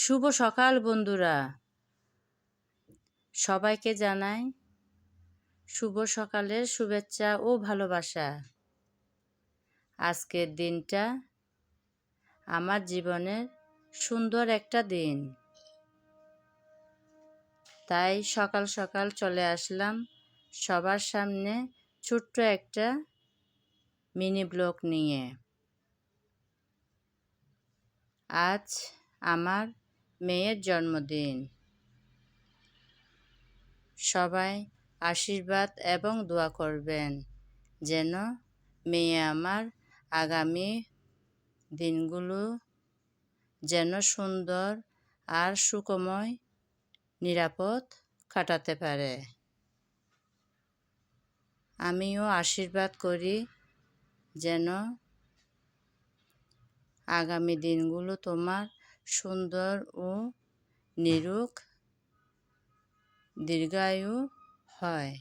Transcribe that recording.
শুভ সকাল বন্ধুরা, সবাইকে জানাই শুভ সকালের শুভেচ্ছা ও ভালোবাসা। আজকের দিনটা আমার জীবনের সুন্দর একটা দিন, তাই সকাল সকাল চলে আসলাম সবার সামনে ছোট্ট একটা মিনি ব্লগ নিয়ে। আজ আমার মেয়ের জন্মদিন। সবাই আশীর্বাদ এবং দোয়া করবেন যেন মেয়ে আমার আগামী দিনগুলো যেন সুন্দর আর সুখময় নিরাপদ কাটাতে পারে। আমিও আশীর্বাদ করি যেন আগামী দিনগুলো তোমার সুন্দর ও নিরোগ দীর্ঘায়ু হয়।